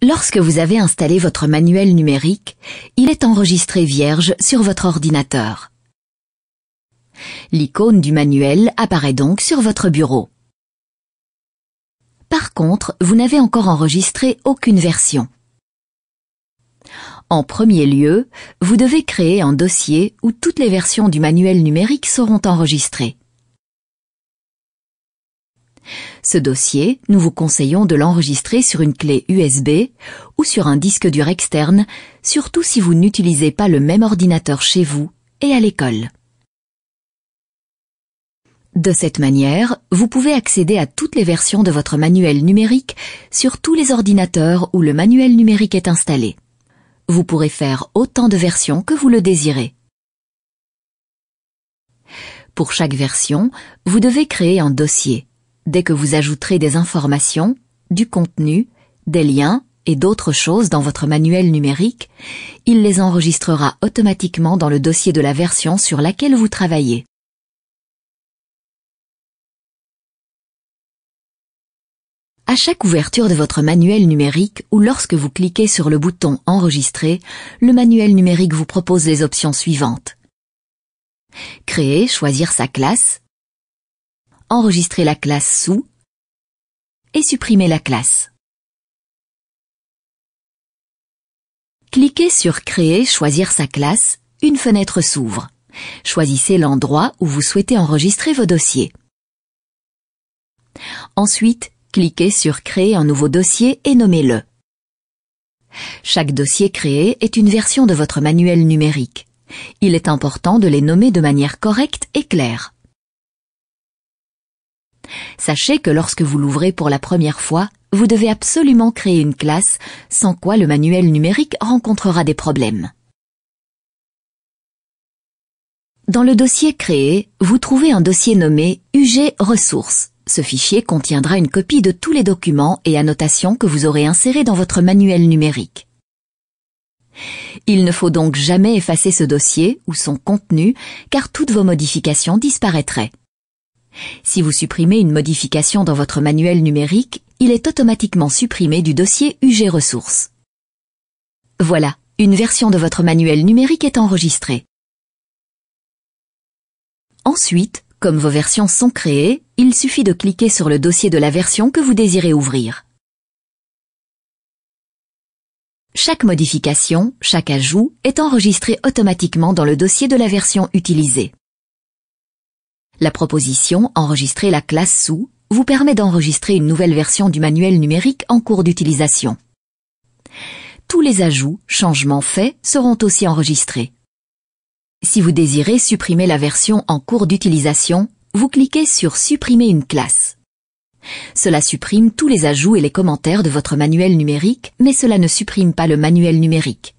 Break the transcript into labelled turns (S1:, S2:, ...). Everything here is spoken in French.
S1: Lorsque vous avez installé votre manuel numérique, il est enregistré vierge sur votre ordinateur. L'icône du manuel apparaît donc sur votre bureau. Par contre, vous n'avez encore enregistré aucune version. En premier lieu, vous devez créer un dossier où toutes les versions du manuel numérique seront enregistrées. Ce dossier, nous vous conseillons de l'enregistrer sur une clé USB ou sur un disque dur externe, surtout si vous n'utilisez pas le même ordinateur chez vous et à l'école. De cette manière, vous pouvez accéder à toutes les versions de votre manuel numérique sur tous les ordinateurs où le manuel numérique est installé. Vous pourrez faire autant de versions que vous le désirez. Pour chaque version, vous devez créer un dossier. Dès que vous ajouterez des informations, du contenu, des liens et d'autres choses dans votre manuel numérique, il les enregistrera automatiquement dans le dossier de la version sur laquelle vous travaillez. À chaque ouverture de votre manuel numérique ou lorsque vous cliquez sur le bouton « Enregistrer », le manuel numérique vous propose les options suivantes. Créer, choisir sa classe, enregistrer la classe sous et supprimer la classe. Cliquez sur « Créer, choisir sa classe », une fenêtre s'ouvre. Choisissez l'endroit où vous souhaitez enregistrer vos dossiers. Ensuite, cliquez sur « Créer un nouveau dossier » et nommez-le. Chaque dossier créé est une version de votre manuel numérique. Il est important de les nommer de manière correcte et claire. Sachez que lorsque vous l'ouvrez pour la première fois, vous devez absolument créer une classe, sans quoi le manuel numérique rencontrera des problèmes. Dans le dossier créé, vous trouvez un dossier nommé UG Ressources. Ce fichier contiendra une copie de tous les documents et annotations que vous aurez insérés dans votre manuel numérique. Il ne faut donc jamais effacer ce dossier ou son contenu, car toutes vos modifications disparaîtraient. Si vous supprimez une modification dans votre manuel numérique, il est automatiquement supprimé du dossier UG Ressources. Voilà, une version de votre manuel numérique est enregistrée. Ensuite, comme vos versions sont créées, il suffit de cliquer sur le dossier de la version que vous désirez ouvrir. Chaque modification, chaque ajout est enregistré automatiquement dans le dossier de la version utilisée. La proposition « Enregistrer la classe sous » vous permet d'enregistrer une nouvelle version du manuel numérique en cours d'utilisation. Tous les ajouts, changements faits seront aussi enregistrés. Si vous désirez supprimer la version en cours d'utilisation, vous cliquez sur « Supprimer une classe ». Cela supprime tous les ajouts et les commentaires de votre manuel numérique, mais cela ne supprime pas le manuel numérique.